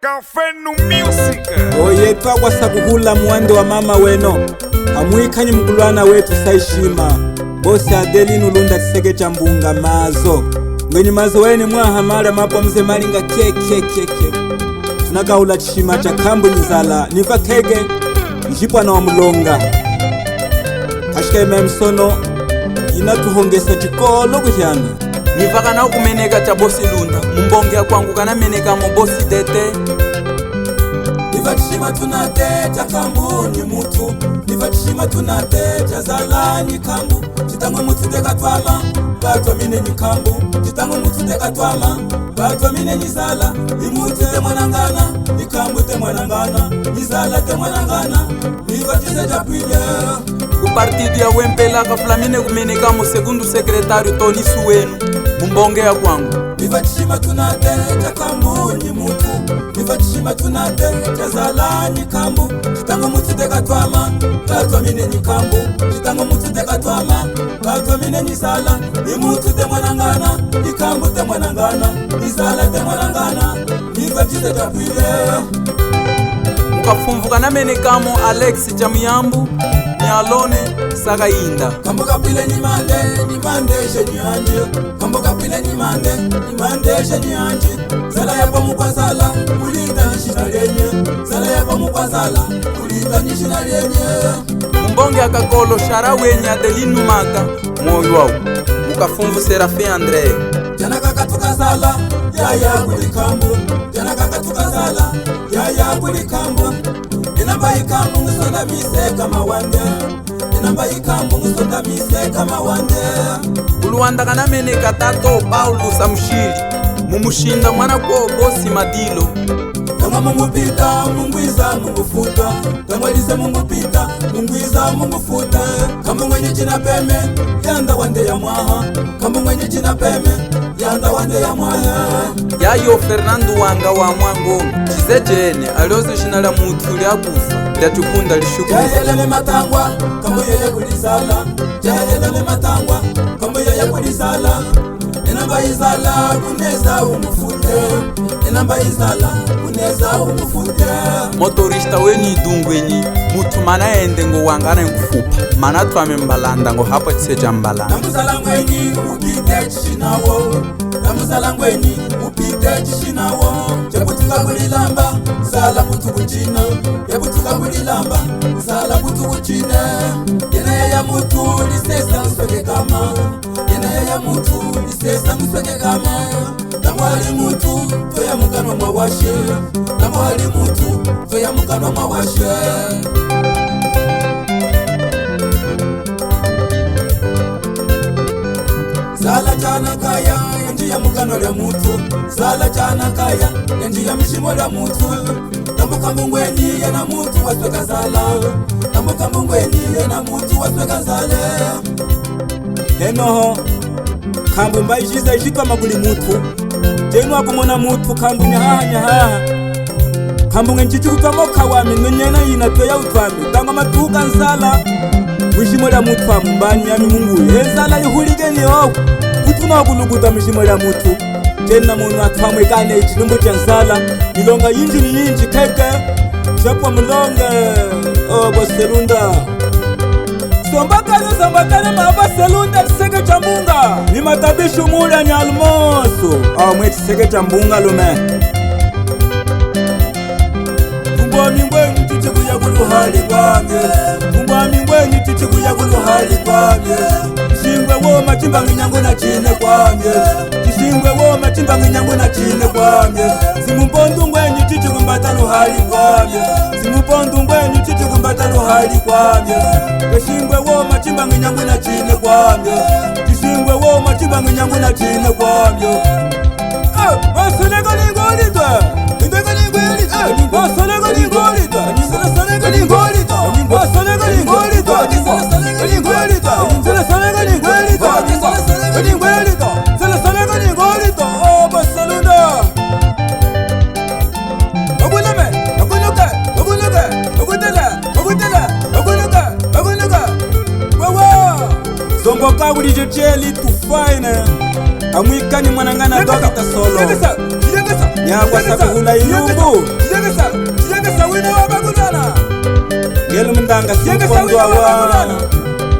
Kafenu Music. Oye twagwa sakuhula muwande wa mama weno amwikanye mkulwana wetu saishima bose Adelino Lunda Kiseke cha mbunga mazo ngwenye mazo weni mwahamala mapo mze malinga keke tunagahula chishima cha kambu nizala niva kege njipwa na wamulonga kashika ime msono inatuhongesa chikolo kuhyana nivaka na ukumeneka cha bosi Lunda mumbongea kwangu kana meneka mo bosi dete. Nivatishima tunateja kambu ni mutu Nivatishima tunateja zala ni kambu Chitango mutu teka twama Batwa mine ni kambu Chitango mutu teka twama Batwa mine ni zala Imutu te mwanangana Ni kambu te mwanangana Ni zala te mwanangana Nivatise japwile Kupartidi ya wempela kaflamine kumeneka mo segundu sekretari Tony Suwenu mumbongea kwangu. Nivatishima tunateja kambu ni mutu Nivatishima tunateja zala ni kambu Chitango mutu teka twama Batwa mine ni kambu Chitango mutu teka twama Batwa mine ni zala Imutu te mwanangana Ni kambu te mwanangana Ni zala te mwanangana Nivatise japwile Mukafumvuka na menekamo Alex Jamuyambu Nyalone Sagainda Kambo kapile ni mande sheni anje Kambo kapile ni mande sheni anje Zala yapa mukwazala Kulita nishina lenye Zala yapa mukwazala Kulita nishina lenye Mumbonge akakolo shara wenye Adelino Maka moyo wau Mukafumvu Serafi Andre Jana kaka tukazala Yaya kulikambu Jana kaka tukazala Yaya kulikambu Inamba ikambu Ngisonda mise kama wande Inamba ikambu Ngisonda mise kama wande Uluwanda kana meneka tato Paulo Samushili Mumushinda mwana kwa bosi Madilo. Tanga Mungu pita, Mungu iza, Mungu futa. Tanga lise Mungu pita, Mungu iza, Mungu futa. Kambu mwenye china peme, yanda wande ya mwaha. Kambu mwenye china peme, yanda wande ya mwaha. Yayo Fernando Wanga wa Mwango Chizejene alioze shina la mutu lia kufa Liatukunda lishukufa Jayelele matangwa, kambu yeye kulizala. Jayelele matangwa, kambu yeye kulizala. Inamba izala, kuneza umufute. Inamba izala, kuneza umufute. Motorista weni idungwenyi mutu mana ende ngo wangana nkufupa mana tuame mbalanda ngo hapa tiseja mbalanda. Namuzala ngweni upite chishinawo. Namuzala ngweni upite chishinawo. Jebutuka kulilamba, zala putu kuchina. Jebutuka kulilamba, zala putu kuchina. Yena ya mutu lisesa msweke kama. Yena ya mutu lisesa msweke kama. Namwali mutu toya mukano mawashe. Namwali mutu toya mukano mawashe. Zala chana kaya Njia mukano lya mutu Zala chana kaya Njia mishimo lya mutu Tambuka mbungweni Yena mutu wasweka zala Tambuka mbungweni Yena mutu wasweka zale Enoho Kambu mba ishiza ishika maguli mutu Jenu wakumona mutu Kambu nyahaha Kambu ngenchichi kutamoka wami Ngenyena inatoya utwami Tanga matuka nzala Mishimo lya mutu wa mbani yami mungu Enzala yuhuligeni oku Kutuna kuluguta mishimo lya mutu Jena munu atwamwe kane ichilumbu cha nzala Milonga yinji ni yinji keke Chapwa mlonge Oh bosi Lunda Sombakane maba Lunda Kiseke cha mbunga Ni matabishu mula ni almoso mwe Kiseke cha mbunga lume Kumbwa mingweni chichiku ya kuluhali kwamye Kumbwa mingweni chichiku ya kuluhali kwamye Kishingwe wo machimba nginyangu na chine kwamye Kishingwe wo machimba nginyangu na chine kwamye Simupondu ngwenyi chichiku mbata luhali kwamye Simupondu ngwenyi chichiku mbata luhali kwamye Kishingwe wo machimba nginyangu na chine kwamye Kishingwe wo machimba nginyangu na chine kwamye Wasoleko lingolitwa Indeko lingolitwa Wasoleko lingolitwa Wasoleko lingolitwa Wasoleko lingolitwa Wasoleko lingolitwa Wasoleko lingolitwa Oh bosi Lunda Zomboka ulijo cheli tufaine Amwikani mwanangana dokita solo nyakwa sakuhula ilumbu Jiyengesa wina wa magulana. ngelu mndanga simkondwa wa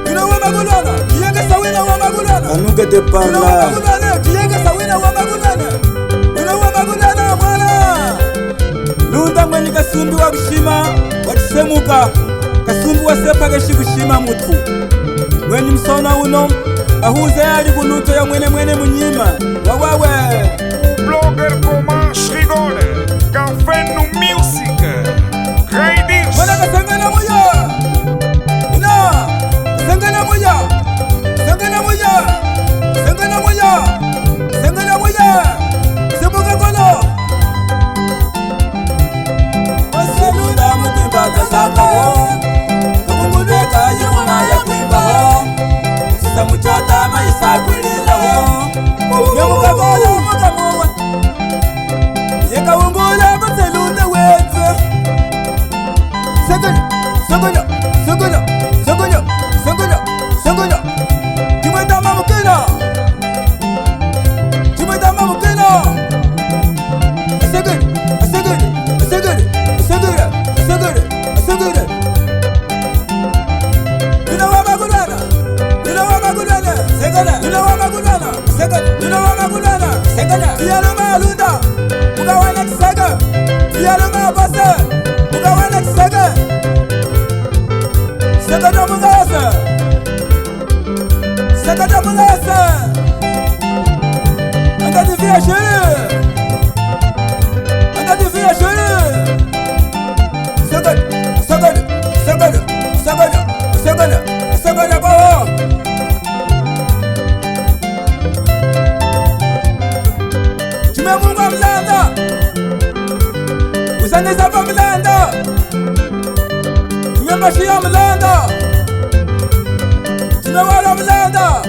Wina wa magulana. Jiyengesa wina wa magulana. anuke de Wina wa pala magulana. Jiyengesa wina wa magulana. Wina wa magulana mwana. lunda mweni kasumbi wa kushima wachisemuka kasumbi wasepa keshi kushima mutu mweni msona uno ahuze ali kuluto ya mwene munyima wawawe Blogger Comanche rigole. Café no music. Raidis. mwana kasengana moya ina kasengana moya sengana moya sengana moya sengana moya semuka kono waselunda mutimba tasakawo kakunguleka yimuna ya kwimbaho samuchota maisakulilawo nyamukakola mukamuwa yekawungula kuselunda wetse Segala, segala, segala, segala, segala, segala. Timada mamukena. Timada mamukena. Segala, segala, segala, segala, segala, segala. Nina wa magulana. Nina wa magulana. Segala. Nina wa magulana. Segala. Nina wa magulana. Segala. Tiara malunda. Mukawana kisega. Tiara mabasa. Mukawana kisega. Segada mungasa. Segada mungasa. Anda divia chere. Anda divia chere. Segada, segada, segada, segada, segada, segada bawa. Tumemunga mlanda. Usane zapa mlanda. Tumembashia mlanda. Tunawala mlanda.